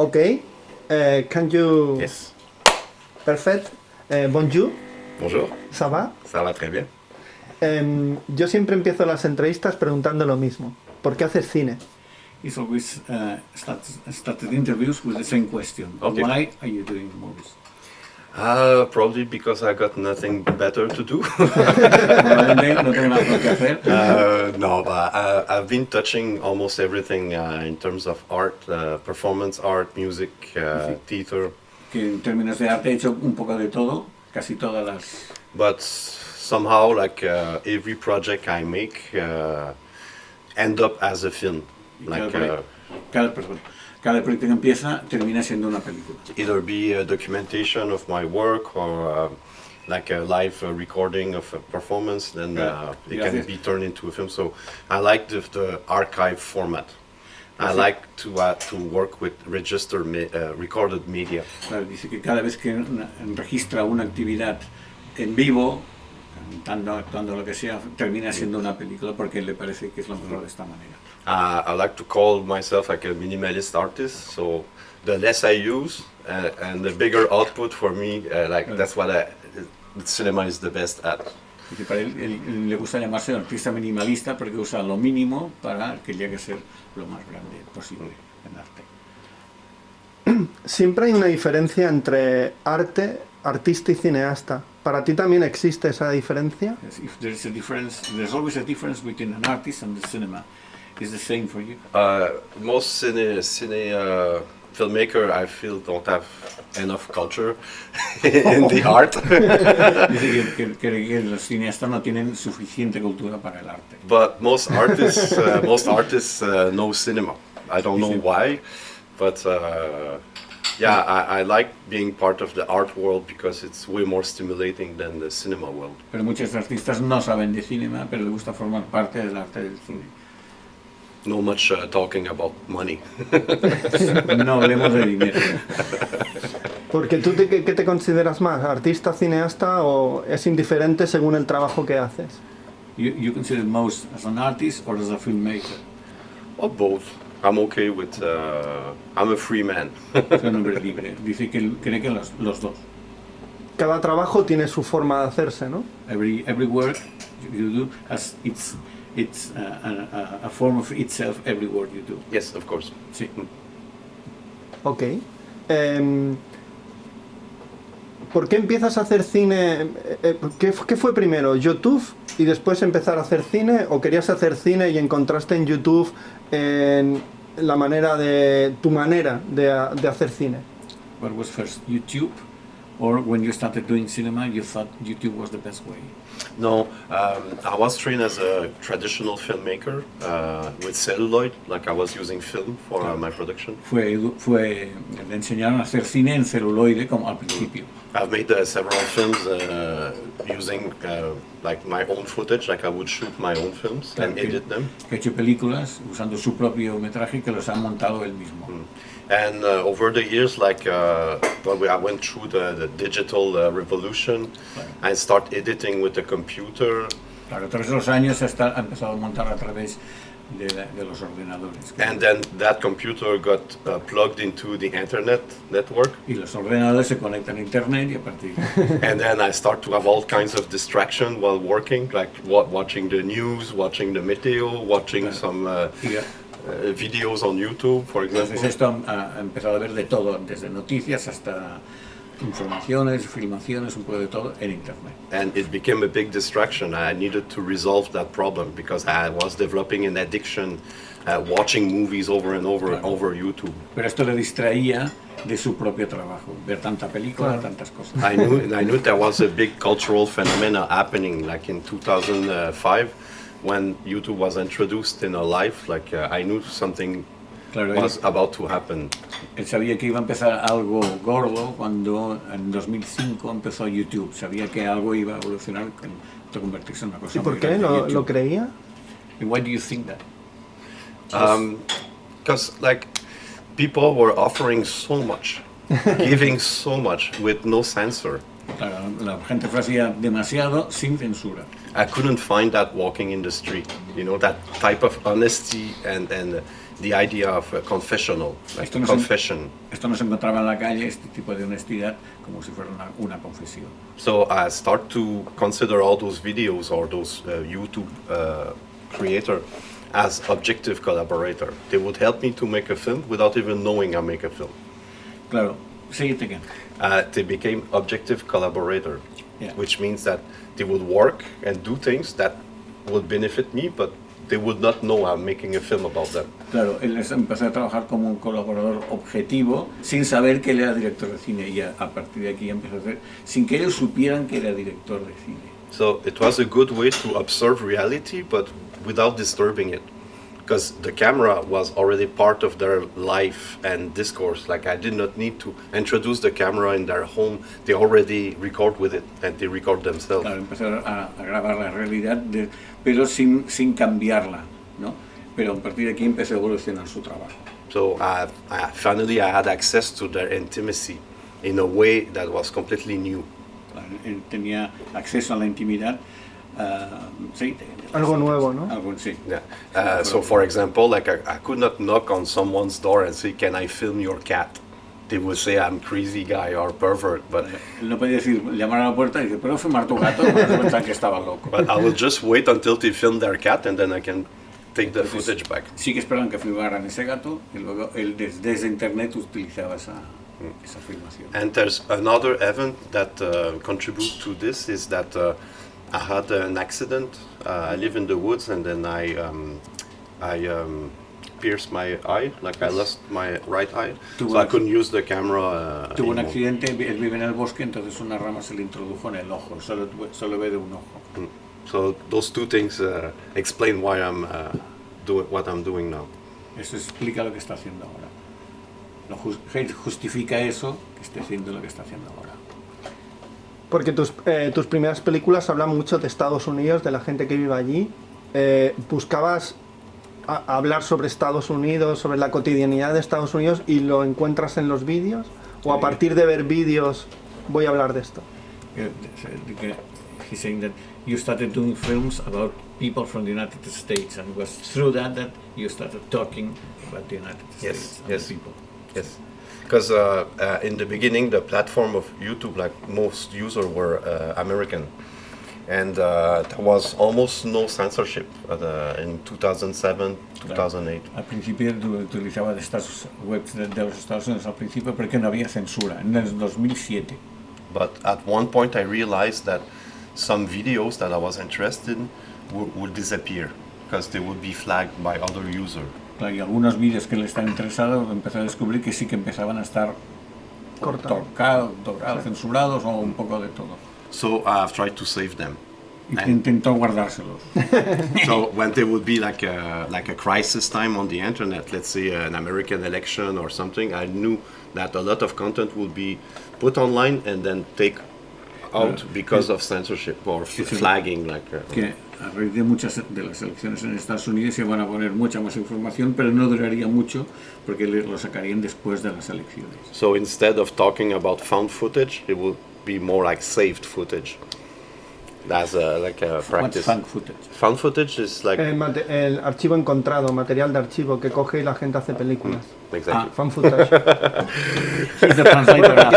Okay. Can you... Yes. Perfect. Bonjour. Bonjour. Ça va? Ça va très bien. Yo siempre empiezo las entrevistas preguntando lo mismo. ¿Por qué haces cine? He's always started interviews with the same question. Okay. Why are you doing movies? Probably because I got nothing better to do. Probablemente no tengo nada que hacer. No, but I've been touching almost everything in terms of art, performance art, music, theater. Que en términos de arte he hecho un poco de todo, casi todas las... But somehow, like every project I make end up as a film. Like Cada proyecto que empieza termina siendo una película. either be a documentation of my work or like a live recording of a performance, then it can be turned into a film. So I like the archive format. I like to work with recorded media. Claro, dice que cada vez que registra una actividad en vivo, cantando, actuando, lo que sea, termina siendo una película porque le parece que es lo mejor de esta manera. I like to call myself like a minimalist artist. So the less I use and the bigger output for me, that's what cinema is the best at. Dice, para él le gusta llamarse artista minimalista porque usa lo mínimo para que llegue a ser lo más grande posible en arte. Siempre hay una diferencia entre arte, artista y cineasta. ¿Para ti también existe esa diferencia? If there's a difference, there's always a difference between an artist and the cinema. Is the same for you? Most cine filmmaker I feel don't have enough culture in the art. Dice que los cineastas no tienen suficiente cultura para el arte. But most artists know cinema. I don't know why, but I like being part of the art world because it's way more stimulating than the cinema world. Pero muchos artistas no saben de cinema, pero les gusta formar parte del arte del cine. No much talking about money. No hablemos de dinero. Porque tú, ¿qué te consideras más? ¿Artista, cineasta o es indiferente según el trabajo que haces? You consider most as an artist or as a filmmaker? Or both. I'm okay with. I'm a free man. Es un hombre libre. Dice que cree que los dos. Cada trabajo tiene su forma de hacerse, ¿no? Every work you do has it's a form of itself. Every work you do. Yes, of course. Sí. Ok. ¿Por qué empiezas a hacer cine? ¿Qué fue primero? ¿YouTube y después empezar a hacer cine? ¿O querías hacer cine y encontraste en YouTube tu manera de hacer cine? What was first, YouTube? Or when you started doing cinema, you thought YouTube was the best way? No, I was trained as a traditional filmmaker with celluloid, like I was using film for my production. Le enseñaron a hacer cine en celuloide como al principio. I've made several films using like my own footage, like I would shoot my own films and edit them. Que ha hecho películas usando su propio metraje que los ha montado él mismo. And over the years, like I went through the digital revolution. I started editing with the computer. Claro, a través de los años ha empezado a montar a través de los ordenadores. And then that computer got plugged into the internet network. Y los ordenadores se conectan a internet y a partir And then I start to have all kinds of distraction while working, like watching the news, watching the meteo, watching some videos on YouTube, for example. Entonces esto ha empezado a ver de todo, desde noticias hasta informaciones, filmaciones, un poco de todo en internet. And it became a big distraction. I needed to resolve that problem because I was developing an addiction watching movies over and over over YouTube. Pero esto le distraía de su propio trabajo, ver tanta película, tantas cosas. I knew there was a big cultural phenomena happening, like in 2005, when YouTube was introduced in our life. Like I knew something was about to happen. Él sabía que iba a empezar algo gordo cuando en 2005 empezó YouTube. Sabía que algo iba a evolucionar a convertirse en una cosa ¿Y por muy qué? grande. ¿Lo creía? And why do you think that? Because like people were offering so much, giving so much with no censor. Claro, la gente hacía demasiado sin censura. I couldn't find that walking in the street, you know, that type of honesty and the idea of a confessional, like Esto no confession. Esto no se encontraba en la calle, este tipo de honestidad, como si fuera una confesión. So I start to consider all those videos or those YouTube creator as objective collaborator. They would help me to make a film without even knowing I make a film. Claro, say it again. They became objective collaborator, Yeah. which means that they would work and do things that would benefit me, but they would not know I'm making a film about them. Claro, él empezó a trabajar como un colaborador objetivo sin saber que él era director de cine y a partir de aquí empezó a hacer sin que ellos supieran que era director de cine. So it was a good way to observe reality, but without disturbing it. Because the camera was already part of their life and discourse. Like I did not need to introduce the camera in their home. They already record with it and they record themselves. Claro, empezó a grabar la realidad, pero sin cambiarla, ¿no? Pero a partir de aquí empezó a evolucionar su trabajo. So finally I had access to their intimacy in a way that was completely new. Claro, él tenía acceso a la intimidad. Sí, Algo nuevo, ¿no? Algo, sí. Yeah. So for example, like I could not knock on someone's door and say, "Can I film your cat?" They would say I'm crazy guy or pervert, but Él no podía decir, llamar a la puerta y decir, ¿puedo filmar tu gato? Porque pensaban que estaba loco. but I will just wait until they film their cat and then I can take the footage back. Sí que esperaban que filmaran ese gato y luego él desde internet utilizaba esa filmación. And there's another event that contributes to this is that I had an accident. I live in the woods and then I pierced my eye, like I lost my right eye, so I couldn't use the camera Tuvo un anymore. accidente, él vive en el bosque, entonces una rama se le introdujo en el ojo, solo ve de un ojo. So those two things explain why I'm doing what I'm doing now. Eso explica lo que está haciendo ahora. Justifica eso, que esté haciendo lo que está haciendo ahora. Porque tus primeras películas hablan mucho de Estados Unidos, de la gente que vive allí. ¿Buscabas hablar sobre Estados Unidos, sobre la cotidianidad de Estados Unidos y lo encuentras en los vídeos? ¿O a partir de ver vídeos voy a hablar de esto? He's saying that you started doing films about people from the United States, and it was through that you started talking about the United States and yes. people. Yes, because in the beginning, the platform of YouTube, like most users, were American, and there was almost no censorship in 2007, 2008. Al principio utilizaba de estas webs de los Estados Unidos al principio porque no había censura, en el 2007. But at one point, I realized that some videos that I was interested in would disappear because they would be flagged by other users. Y algunos vídeos que le están interesados empezó a descubrir que sí que empezaban a estar tocados, censurados o un poco de todo. So I've tried to save them. Y intentó guardárselos. So when there would be like a crisis time on the internet, let's say an American election or something, I knew that a lot of content would be put online and then take out because of censorship or flagging. Que a raíz de muchas de las elecciones en Estados Unidos se van a poner mucha más información, pero no duraría mucho porque lo sacarían después de las elecciones. So instead of talking about found footage, it would be more like saved footage. That's like a practice. What's found footage? Found footage is like El archivo encontrado, material de archivo que coge y la gente hace películas. exactly. Fan footage. He's the translator now.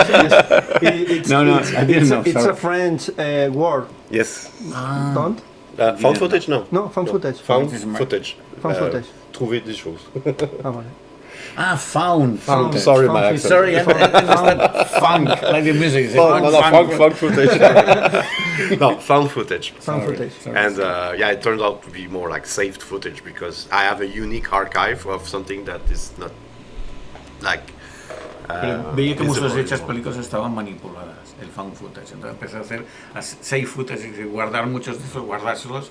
No, I didn't know. It's Sorry. a French word. Yes. Don't? Found footage, no. No, fan footage. Found This is my- footage. Found footage. Trouver des choses. Ah, vale. Found footage. Sorry, Found my footage. accent. Sorry, I understand funk, like the music. Found footage. No, found footage. Fan footage. And yeah, it turned out to be more like saved footage because I have a unique archive of something that is not like. Veía que muchas visible de estas anymore. películas estaban manipuladas, el found footage. Entonces empecé a hacer save footage, es decir, guardar muchos de esos, guardárselos.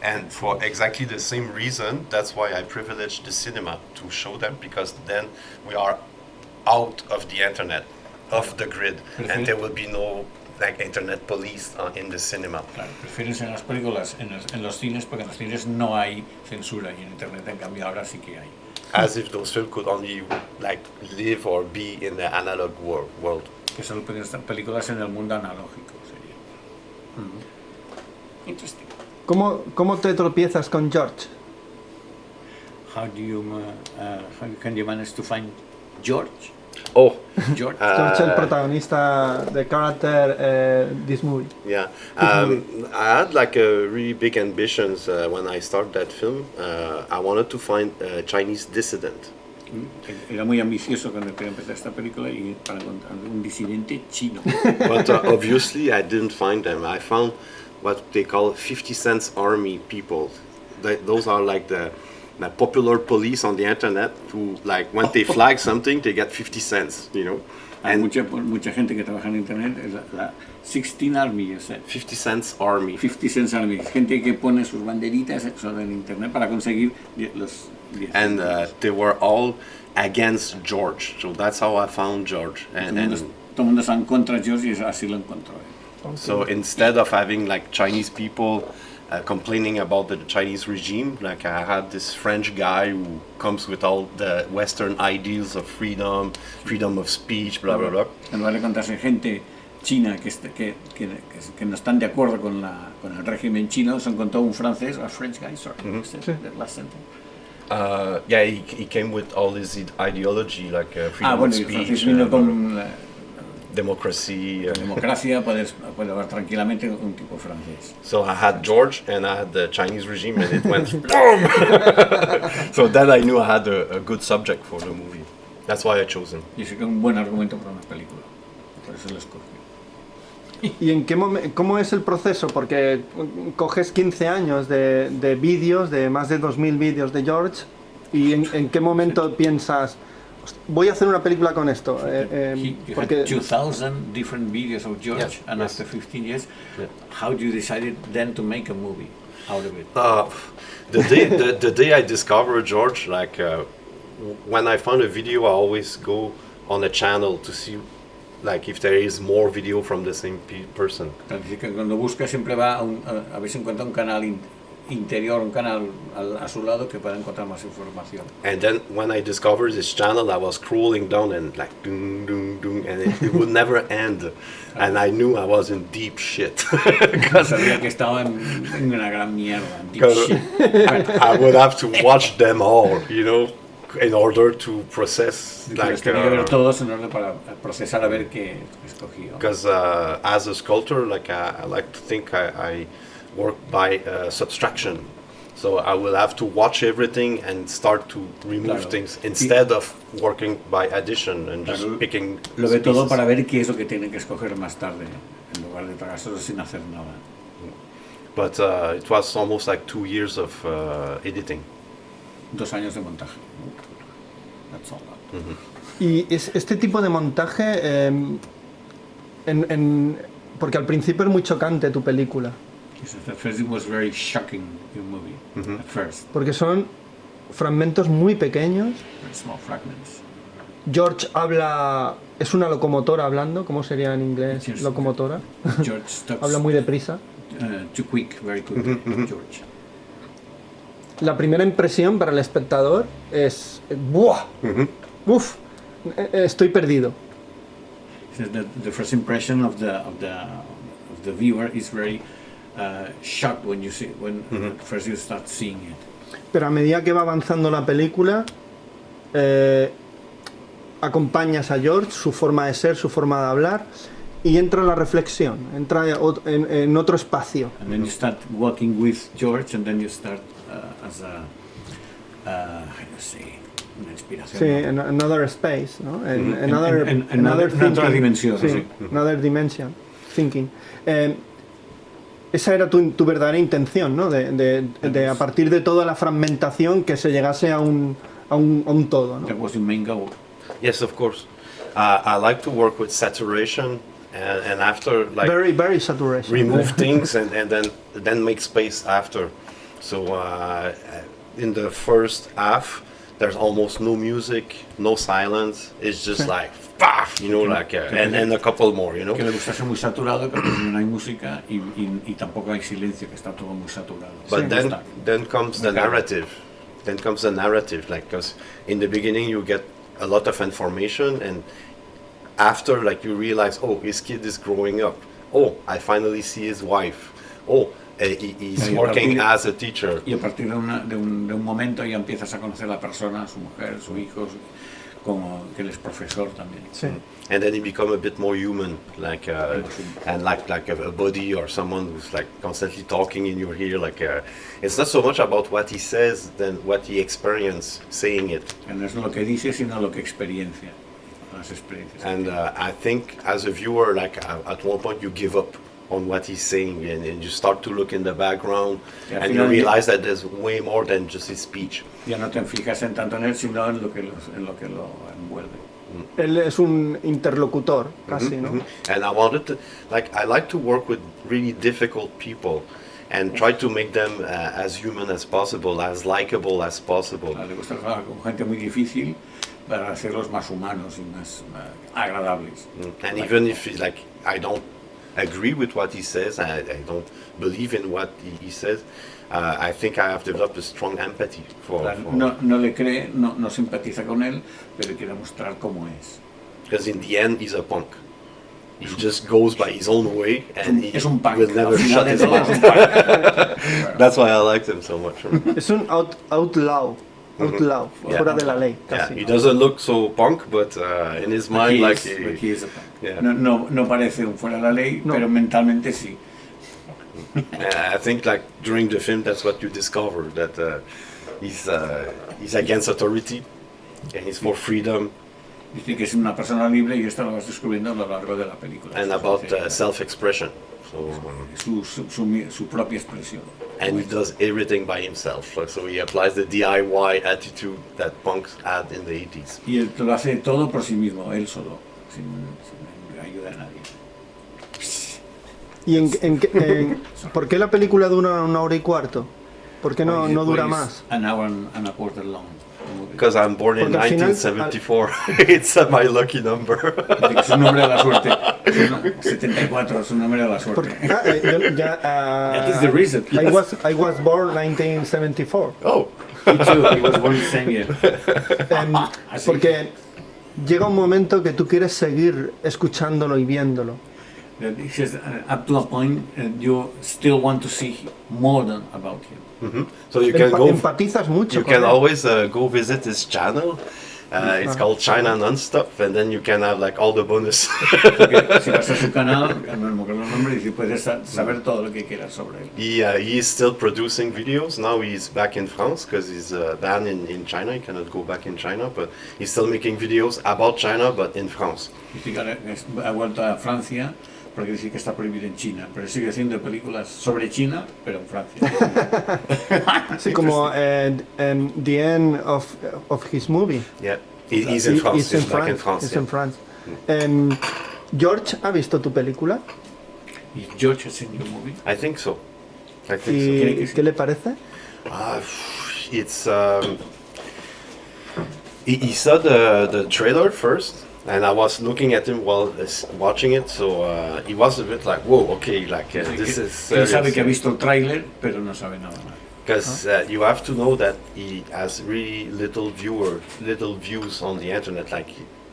And for exactly the same reason, that's why I privilege the cinema to show them, because then we are out of the internet, off the grid, and there will be no like internet police in the cinema. Claro, prefieres en las películas, en los cines, porque en los cines no hay censura y en internet en cambio ahora sí que hay. As if those films could only like live or be in the analog world. Que son películas en el mundo analógico, sería. Interesting. ¿Cómo te tropiezas con George? How can you manage to find George? Oh, George. George, el protagonista, the character, this movie. yeah. I had like a really big ambitions when I started that film. I wanted to find a Chinese dissident. Era muy ambicioso cuando quería empezar esta película y para encontrar un disidente chino. But obviously I didn't find them. I found what they call 50 cents army people. Those are like the popular police on the internet who, like, when they flag something, they get 50 cents, you know. Hay mucha gente que trabaja en internet, es la 16 Army, you said. 50 cents army. 50 Cents Army, gente que pone sus banderitas en internet para conseguir los 10 And they were all against George, so that's how I found George. Todo el mundo está en contra de George y así lo encontró. So instead of having like Chinese people complaining about the Chinese regime, like I had this French guy who comes with all the Western ideals of freedom of speech, blah blah blah. En lugar de contarse gente china que no están de acuerdo con el régimen chino, se encontró un francés, a French guy, sorry, that last sentence. Yeah, he came with all this ideology like freedom Bueno, of el francés speech, vino con democracy. democracia, puede haber tranquilamente un tipo francés. So I had George and I had the Chinese regime and it went boom! So then I knew I had a good subject for the movie. That's why I chose him. Y sé que es un buen argumento para una película, por eso lo escogí. ¿Y en qué cómo es el proceso? Porque coges 15 años de vídeos, de más de 2000 vídeos de George, y en qué momento piensas, voy a hacer una película con esto. You had 2000 different videos of George, Yes, and yes. after 15 years, Yeah. how you decided then to make a movie out of it? The day I discovered George, like when I found a video, I always go on a channel to see like if there is more video from the same person. Así que cuando busca siempre va a ver si encuentra un canal interior, un canal a su lado que pueda encontrar más información. And then when I discovered this channel, I was scrolling down and like dung dung dung, and it would never end. And I knew I was in deep shit. Sabía que estaba en una gran mierda, en deep Because shit. I would have to watch them all, you know, in order to process. Like, tenía que ver todos en orden para procesar a ver qué escogí. Because as a sculptor, like I like to think I work by subtraction. So I will have to watch everything and start to remove things instead of working by addition and just picking Lo ve todo pieces. para ver qué es lo que tiene que escoger más tarde, en lugar de tragárselo sin hacer nada. But it was almost like 2 years of editing. 2 años de montaje. That's all that. Y este tipo de montaje, porque al principio es muy chocante tu película, At first it was very shocking, your movie, at first. porque son fragmentos muy pequeños. Very small fragments. George habla, es una locomotora hablando, ¿cómo sería en inglés? Yes. Locomotora. George talks Habla muy deprisa. too quick, very quick, George. La primera impresión para el espectador es ¡buah! ¡Uf! Estoy perdido. So the first impression of the viewer is very shocked when you see first you start seeing it. Pero a medida que va avanzando la película, acompañas a George, su forma de ser, su forma de hablar, y entra la reflexión, entra en otro espacio. And then you start walking with George, and then you start as a how do you say, una inspiración. Sí, en another space, ¿no? En otra dimensión, sí. Another dimension, thinking. Esa era tu verdadera intención, ¿no? De a partir de toda la fragmentación que se llegase a un todo, ¿no? That was your main goal. Yes, of course. I like to work with saturation and after like Very, very saturation. remove things and then make space after. So in the first half, there's almost no music, no silence. It's just like, you know, like and a couple more, you know. Que le gustase muy saturado, que no hay música y tampoco hay silencio, que está todo muy saturado. But Sí. then comes the narrative. Then comes the narrative, like because in the beginning you get a lot of information and after, like, you realize, oh, his kid is growing up. Oh, I finally see his wife. Oh, he's working as a teacher. Y a partir de un momento ya empiezas a conocer a la persona, su mujer, su hijo, como que él es profesor también. Sí. And then he become a bit more human, like and like a buddy or someone who's like constantly talking in your ear. Like it's not so much about what he says than what he experiences saying it. Que no es lo que dice, sino lo que experiencia, las experiencias. And I think as a viewer, like at one point you give up on what he's saying, and you start to look in the background, and you realize that there's way more than just his speech. Ya no te fijas en tanto en él, sino en lo que lo envuelve. Él es un interlocutor, casi, ¿no? And I wanted to, I like to work with really difficult people and try to make them as human as possible, as likable as possible. Le gusta trabajar con gente muy difícil para hacerlos más humanos y más agradables. And even if I don't agree with what he says, I don't believe in what he says, I think I have developed a strong empathy for no le cree, no simpatiza con él, pero quiere mostrar cómo es. Because in the end, he's a punk. He just goes by his own way, and he will never shut his mouth. That's why I liked him so much. Es un outlaw, fuera de la ley, casi. Yeah, he doesn't look so punk, but in his mind, he is a punk. Yeah. No parece un fuera de la ley, pero mentalmente sí. I think during the film, that's what you discover, that he's against authority, and he's for freedom. Dice que es una persona libre y esto lo vas descubriendo a lo largo de la película. And about self-expression. Su propia expresión. And he does everything by himself. So he applies the DIY attitude that punks had in the 80s. Y él lo hace todo por sí mismo, él solo, sin ayuda de nadie. ¿Y por qué la película dura 1 hora y 1/4? ¿Por qué no dura más? An hour and a quarter long. Because I'm born in 1974. It's my lucky number. Es un número de la suerte. 74 es un número de la suerte. That is the reason. I was born 1974. Oh. Me too. He was born the same year. Porque llega un momento que tú quieres seguir escuchándolo y viéndolo. He says, up to a point, you still want to see more than about him. Mm-hmm. So you can empatizas mucho. You can always go visit his channel. It's called China Nonstop, and then you can have all the bonus. Si vas a su canal, no me acuerdo el nombre, y puedes saber todo lo que quieras sobre él. He is still producing videos. Now he's back in France because he's banned in China. He cannot go back in China, but he's still making videos about China, but in France. Ha vuelto a Francia porque dice que está prohibido en China, pero sigue haciendo películas sobre China, pero en Francia. Sí, como the end of his movie. Yeah, he's in France. He's back in France. He's in France. George, ¿ha visto tu película? George has seen your movie? I think so. ¿Y qué le parece? It's he saw the trailer first. And I was looking at him while watching it, so he was a bit like, "Whoa, okay, this is." Él sabe que ha visto el tráiler, pero no sabe nada más. Because you have to know that he has really little views on the internet.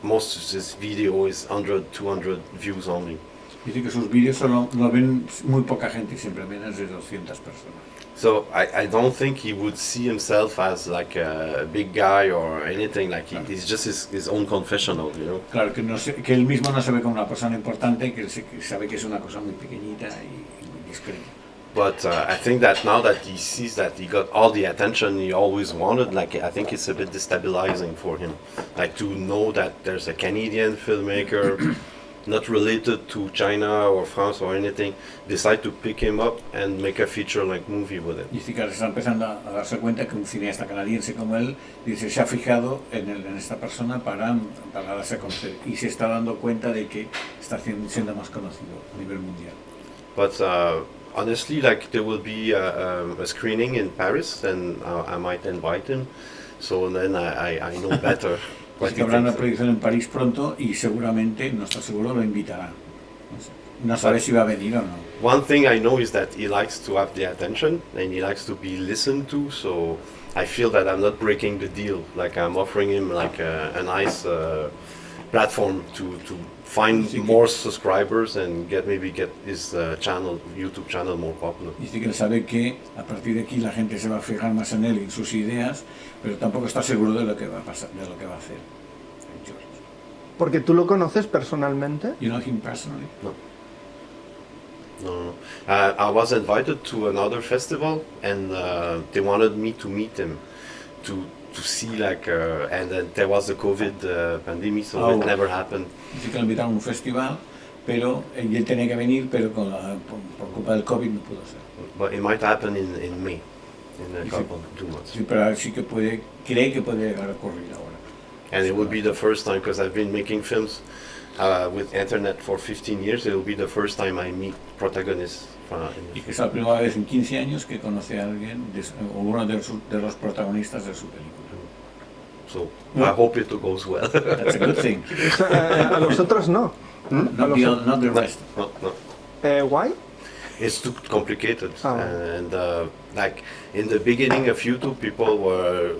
Most of his video is 100, 200 views only. Dice que sus vídeos solo lo ven muy poca gente y siempre menos de 200 personas. So I don't think he would see himself as a big guy or anything. He's just his own confessional, you know. Claro, que él mismo no se ve como una persona importante, que sabe que es una cosa muy pequeñita y muy discreta. But I think that now that he sees that he got all the attention he always wanted, I think it's a bit destabilizing for him. To know that there's a Canadian filmmaker not related to China or France or anything, decide to pick him up and make a feature-length movie with him. Dice que está empezando a darse cuenta que un cineasta canadiense como él, dice, se ha fijado en esta persona para darse a conocer y se está dando cuenta de que está siendo más conocido a nivel mundial. But honestly, there will be a screening in Paris, and I might invite him, so then I know better. Pues que habrá una proyección en París pronto y seguramente, no está seguro, lo invitará. No sabe si va a venir o no. One thing I know is that he likes to have the attention and he likes to be listened to, so I feel that I'm not breaking the deal. I'm offering him a nice platform to find more subscribers and get his YouTube channel more popular. Dice que él sabe que a partir de aquí la gente se va a fijar más en él y en sus ideas, pero tampoco está seguro de lo que va a pasar, de lo que va a hacer. George. Porque tú lo conoces personalmente. You know him personally? No. I was invited to another festival, and they wanted me to meet him, to see and then there was the COVID pandemic, so it never happened. Dice que lo invitaron a un festival, pero él tenía que venir, pero por culpa del COVID no pudo ser. But it might happen in May, in a couple, 2 months. Sí, pero sí que cree que puede llegar a ocurrir ahora. And it would be the first time, because I've been making films with internet for 15 years, it will be the first time I meet protagonists. Y que es la primera vez en 15 años que conoce a alguien, o uno de los protagonistas de su película. So I hope it goes well. That's a good thing. A los otros no. Not the rest. No. Why? It's too complicated. And like in the beginning of YouTube, people were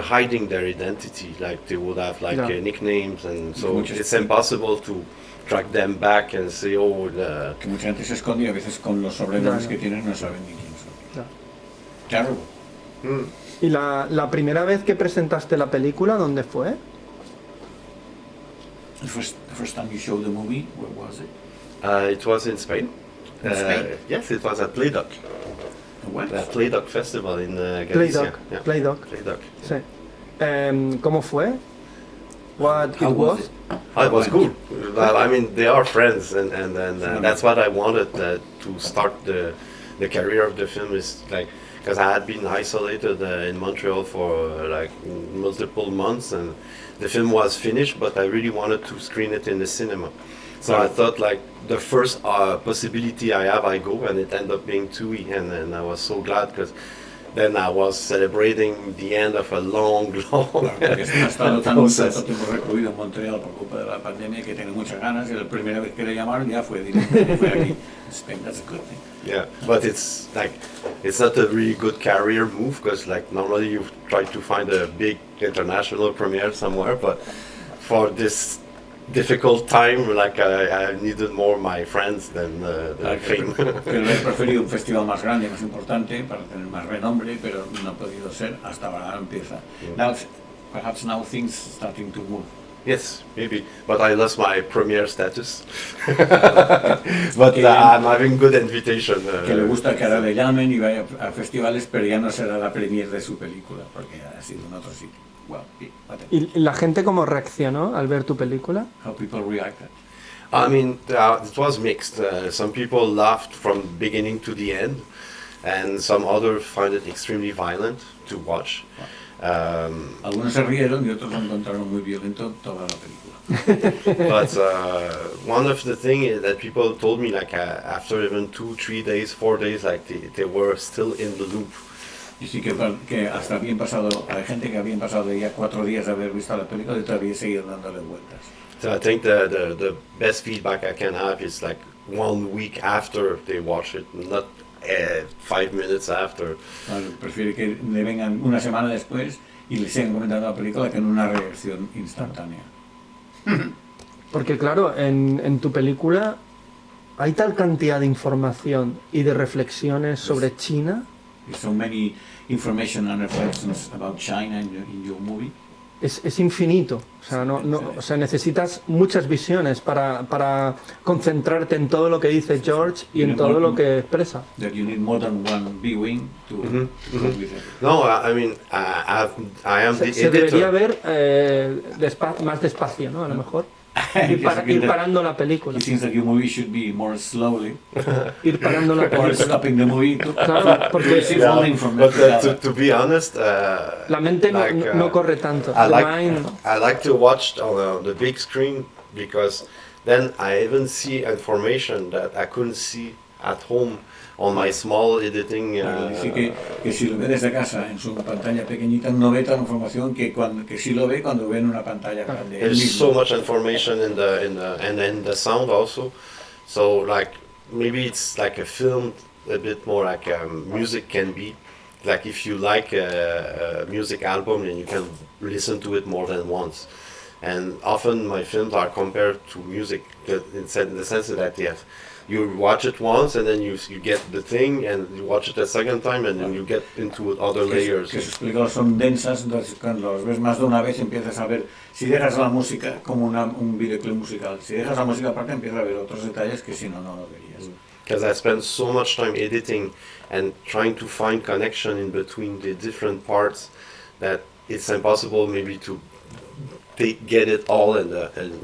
hiding their identity. Like they would have nicknames, and so it's impossible to track them back and say, que mucha gente se esconde y a veces con los sobrenombres que tienen no saben ni quién son. Terrible. ¿Y la primera vez que presentaste la película, dónde fue? The first time you showed the movie, where was it? It was in Spain. In Spain? Yes, it was at Playdoc. What? The Playdoc Festival in Galicia. Playdoc. Sí. ¿Cómo fue? What How it was? It was cool. I mean, they are friends, and that's what I wanted to start the career of the film, is like, because I had been isolated in Montreal for multiple months, and the film was finished, but I really wanted to screen it in the cinema. So I thought, the first possibility I have, I go, and it ended up being TUI, and I was so glad, because then I was celebrating the end of a long Porque ha estado tanto tiempo recluido en Montreal por culpa de la pandemia que tiene muchas ganas, y la primera vez que le llamaron ya fue directamente fue aquí. Spain, that's a good thing. Yeah, but it's not a really good career move, because normally you try to find a big international premiere somewhere, but for this difficult time, I needed more my friends than the fame. Pero he preferido un festival más grande, más importante, para tener más renombre, pero no ha podido ser, hasta ahora empieza. Perhaps now things starting to move. Yes, maybe, but I lost my premiere status. But I'm having good invitation. Que le gusta que ahora le llamen y vaya a festivales, pero ya no será la premiere de su película, porque ha sido en otro sitio. Well, ¿Y la gente cómo reaccionó al ver tu película? how people reacted. I mean, it was mixed. Some people laughed from beginning to the end, and some others find it extremely violent to watch. Algunos se rieron y otros lo encontraron muy violento toda la película. But one of the things that people told me, after even 2, 3 days, 4 days, they were still in the loop. Y sí que hasta habían pasado, hay gente que habían pasado ya 4 días de haber visto la película y todavía seguían dándole vueltas. So I think the best feedback I can have is 1 week after they watch it, not 5 minutes after. Prefiere que le vengan una semana después y le sigan comentando la película que en una reacción instantánea. Porque claro, en tu película hay tal cantidad de información y de reflexiones sobre China. There's so many information and reflections about China in your movie. Es infinito, o sea, necesitas muchas visiones para concentrarte en todo lo que dice George y en todo lo que expresa. That you need more than one viewing to go with it. No, I mean, I am the Se editor. debería ver más despacio, ¿no? A lo mejor. Ir parando la película. It seems that your movie should be more slowly. Ir parando la Or película. stopping the movie to Claro, porque receive all the information. But to be honest, la mente no corre tanto. I The like to watch on the big screen, because then I even see information that I couldn't see at home on my small editing. Dice que si lo ve desde casa en su pantalla pequeñita no ve tanta información que sí lo ve cuando ve en una pantalla grande. There's so much information in the sound also. So maybe it's like a film, a bit more like music can be. Like if you like a music album, then you can listen to it more than once. And often my films are compared to music in the sense that you watch it once and then you get the thing and you watch it a second time and then you get into other layers. Que sus películas son densas, entonces cuando los ves más de una vez empiezas a ver, si dejas la música como un videoclip musical, si dejas la música aparte empiezas a ver otros detalles que si no, no lo verías. Because I spend so much time editing and trying to find connection in between the different parts that it's impossible maybe to get it all in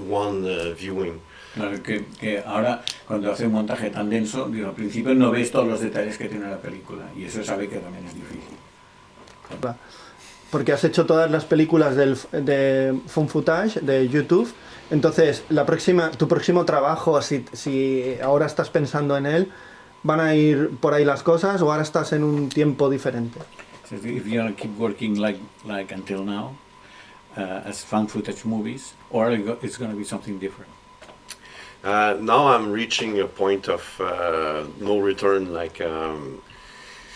one viewing. Claro, que ahora cuando hace un montaje tan denso, digo, al principio no ves todos los detalles que tiene la película y eso sabe que también es difícil. Porque has hecho todas las películas de Found Footage, de YouTube, entonces tu próximo trabajo, si ahora estás pensando en él, ¿van a ir por ahí las cosas o ahora estás en un tiempo diferente? So if you're gonna keep working like until now, as found footage movies, or it's going to be something different? Now I'm reaching a point of no return, like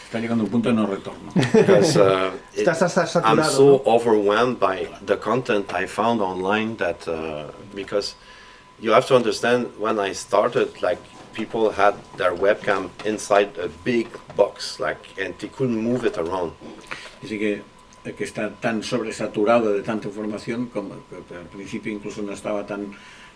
Está llegando un punto de no retorno. because I'm so ¿no? overwhelmed by the content I found online that because you have to understand, when I started, like, people had their webcam inside a big box, like, and they couldn't move it around. Así que está tan sobresaturado de tanta información como que al principio incluso no estaba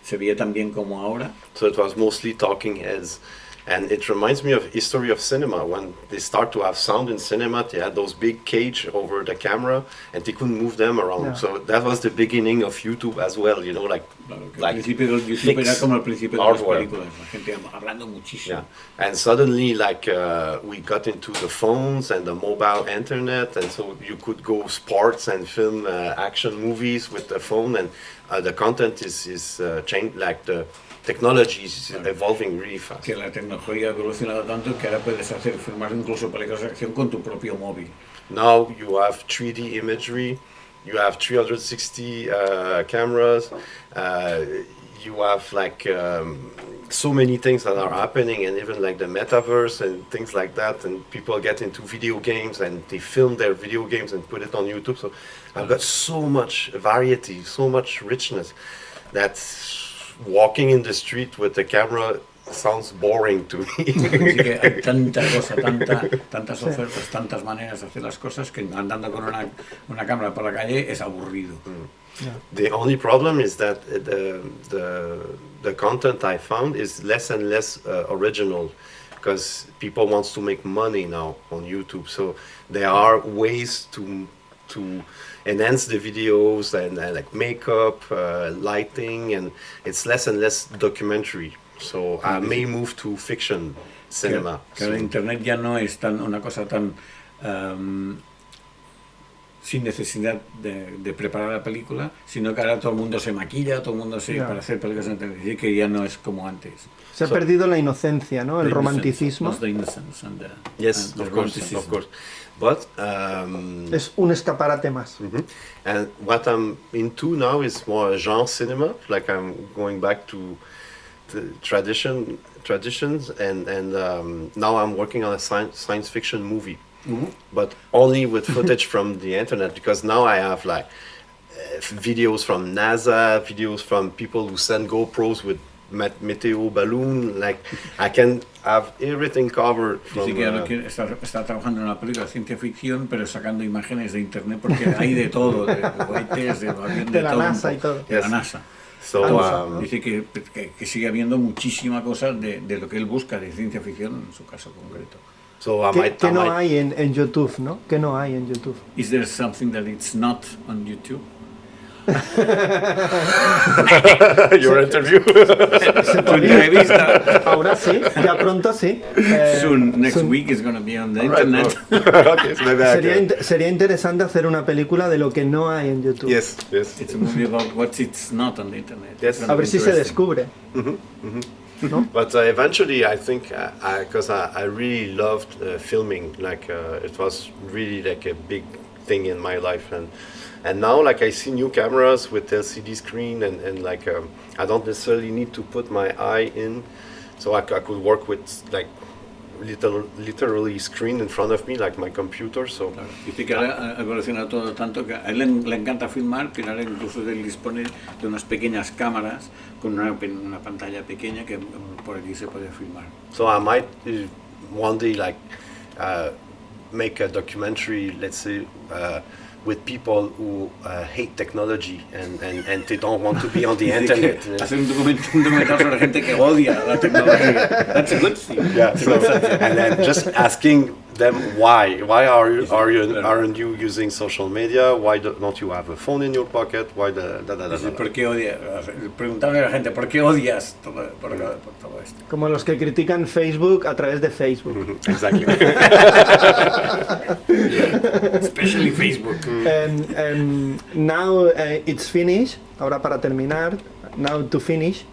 se veía tan bien como ahora. So it was mostly talking heads. And it reminds me of history of cinema. When they start to have sound in cinema, they had those big cage over the camera and they couldn't move them around. Yeah. So that was the beginning of YouTube as well, you know, like Al principio del YouTube era como el principio de las películas, la gente hablando muchísimo. Yeah. And suddenly, like, we got into the phones and the mobile internet, and so you could go sports and film action movies with the phone, and the content is changed, like the technology is evolving really fast. Que la tecnología ha evolucionado tanto que ahora puedes filmar incluso películas de acción con tu propio móvil. Now you have 3D imagery, you have 360 cameras, you have like so many things that are happening, and even like the metaverse and things like that, and people get into video games and they film their video games and put it on YouTube. So I've got so much variety, so much richness that walking in the street with the camera sounds boring to me. Así que hay tanta cosa, tantas ofertas, tantas maneras de hacer las cosas que andando con una cámara por la calle es aburrido. Yeah. The only problem is that the content I found is less and less original, because people want to make money now on YouTube. So there are ways to enhance the videos and like makeup, lighting, and it's less and less documentary. So I may move to fiction cinema. Que el internet ya no es una cosa tan sin necesidad de preparar la película, sino que ahora todo el mundo se maquilla, todo el mundo para hacer películas en televisión, que ya no es como antes. Se ha perdido la inocencia, ¿no? El romanticismo. The innocence and Yes, and of course. But Es un escaparate más. and what I'm into now is more genre cinema. Like, I'm going back to the traditions, and now I'm working on a science fiction movie. But only with footage from the internet, because now I have like videos from NASA, videos from people who send GoPros with meteo balloon. Like, I can have everything covered from. Así que ahora está trabajando en una película de ciencia ficción, pero sacando imágenes de internet, porque hay de todo, de cohetes, de avión, De la todo, NASA y todo. de la NASA. So Dice que sigue habiendo muchísima cosa de lo que él busca de ciencia ficción, en su caso concreto. so I might. Que no hay en YouTube, ¿no? Que no hay en YouTube. Is there something that it's not on YouTube? Your interview. Tu entrevista. Ahora sí, ya pronto sí. Next soon. week is going to be on the Right, internet. okay, so maybe I can. Sería interesante hacer una película de lo que no hay en YouTube. Yes. It's a movie about it's not on the internet. Yes. A ver si se descubre. ¿No? But eventually, I think, because I really loved filming, like it was really like a big thing in my life, and now, like, I see new cameras with LCD screen, and like I don't necessarily need to put my eye in, so I could work with like literally screen in front of me, like my computer. So claro. Dice que ahora ha evolucionado todo tanto que a él le encanta filmar, pero ahora incluso él dispone de unas pequeñas cámaras con una pantalla pequeña que por aquí se puede filmar. So I might one day like make a documentary, let's say, with people who hate technology and they don't want to be on the internet. Hacer un documental sobre gente que odia la tecnología. That's a good thing. Yeah, so, and then just asking them why aren't you using social media? Why don't you have a phone in your pocket? Why ¿Por qué odias? Preguntarle a la gente ¿por qué odias por todo esto? Como los que critican Facebook a través de Facebook. Exactly. Especially Facebook. Now it's finished. Ahora para terminar, now to finish.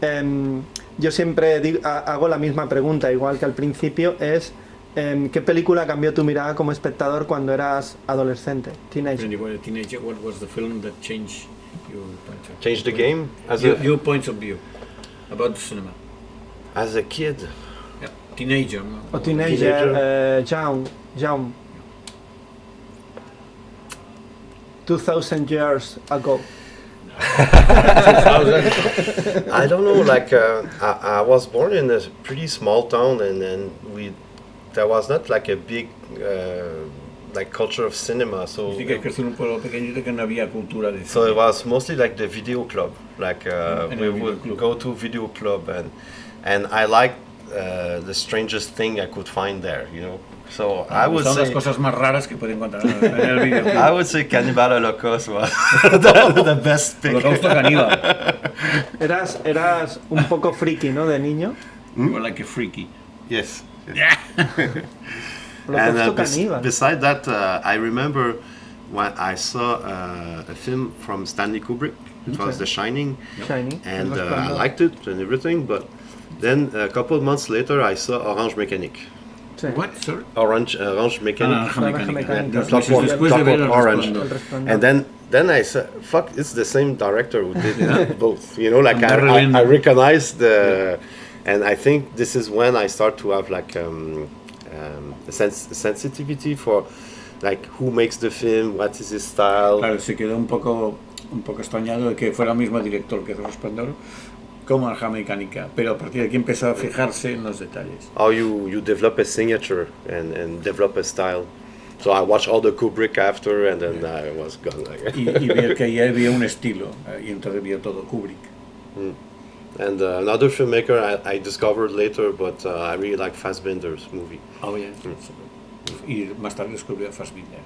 Yo siempre hago la misma pregunta, igual que al principio, es ¿qué película cambió tu mirada como espectador cuando eras adolescente, teenager? When you were a teenager, what was the film that changed your point of view? Change the game Your points of view about the cinema. As a kid. Yeah. Teenager. No? O teenager, young. 2000 years ago. I don't know, like I was born in a pretty small town, and then there was not like a big like culture of cinema, so Sí, que creció en un pueblo pequeñito que no había cultura de so cine. it was mostly like the video club, like En we el video would club. go to video club, and I liked the strangest thing I could find there, you know. So I would Son las say cosas más raras que puede encontrar en el video. I would say Cannibal Holocaust was the best pick. Holocausto caníbal. Eras un poco friki, ¿no? De niño. Or like a freaky. Yes. Holocausto caníbal. Beside that, I remember when I saw a film from Stanley Kubrick. It was The Shining, Shining. and I liked it and everything. But then a couple of months later, I saw Orange Mécanique. Sí. What, sir? Orange Mécanique. Naranja Mecánica. Clockwork Después de ver El Orange. El Resplandor. Resplandor. And then I said, "Fuck! It's the same director who did both." You know, like Berlin. I recognized the, and I think this is when I start to have like a sensitivity for like who makes the film, what is his style. Claro, se quedó un poco extrañado de que fuera el mismo director que El Resplandor como Naranja Mecánica, pero a partir de aquí empezó a fijarse en los detalles. How you develop a signature and develop a style. So I watched all the Kubrick after, and then I was gone. Like. Y ver que ahí había un estilo, y entonces vio todo Kubrick. And another filmmaker I discovered later, but I really like Fassbinder's movie. Oh, yeah. Y más tarde descubrió a Fassbinder.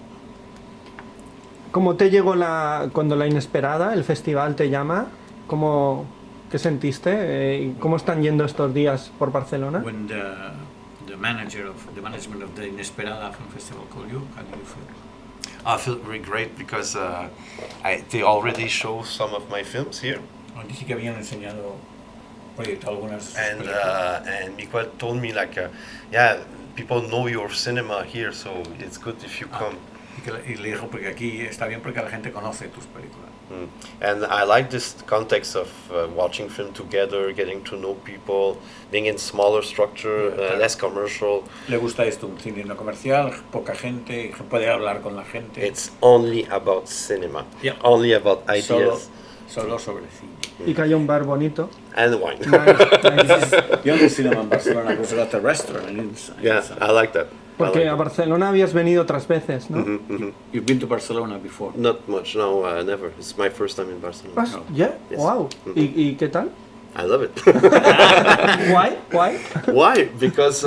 ¿Cómo te llegó cuando la Inesperada, el festival te llama? ¿Qué sentiste? ¿Cómo están yendo estos días por Barcelona? When the management of the Inesperada Film Festival called you, how do you feel? I feel really great because they already show some of my films here. Dice que habían proyectado algunas And películas. and Miguel told me like, yeah, people know your cinema here, so it's good if you come. Y le dijo porque aquí está bien porque la gente conoce tus películas. And I like this context of watching film together, getting to know people, being in smaller structure, less commercial. Le gusta esto, un cine no comercial, poca gente, puede hablar con la gente. It's only about cinema, Yeah. only about ideas. Solo sobre cine. Y que haya un bar bonito. And wine. Yo no cinema en Barcelona, pues got a restaurant inside. Yeah, I like that. Porque a Barcelona habías venido otras veces, ¿no? You've been to Barcelona before? Not much, no, never. It's my first time in Barcelona. Yeah? Yes. Wow. ¿Y qué tal? I love it. Why? Why? Because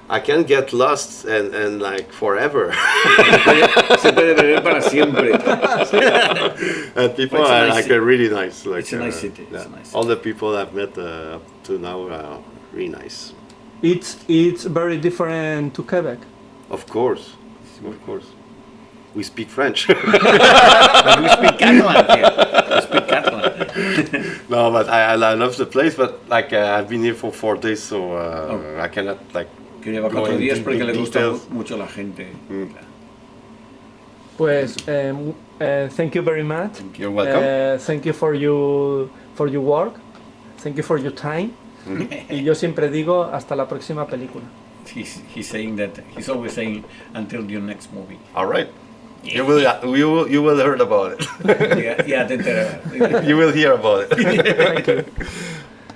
I can get lost and like forever. Se puede beber para siempre. And people It's a are nice like city. really nice. Like, It's a nice city. yeah. It's a nice city. All the people I've met up to now are really nice. It's very different to Quebec. Of course. We speak French. We speak Catalan here. We speak Catalan. No, but I love the place. But like I've been here for 4 days, so I cannot like. Que lleva go 4 días into porque le gusta details. mucho la gente. Pues, thank you very much. You're welcome. Thank you for your work. Thank you for your time. Y yo siempre digo hasta la próxima película. He's saying that, he's always saying until your next movie. All right. You will hear about it. Ya te enterarás. You will hear about it. Thank you.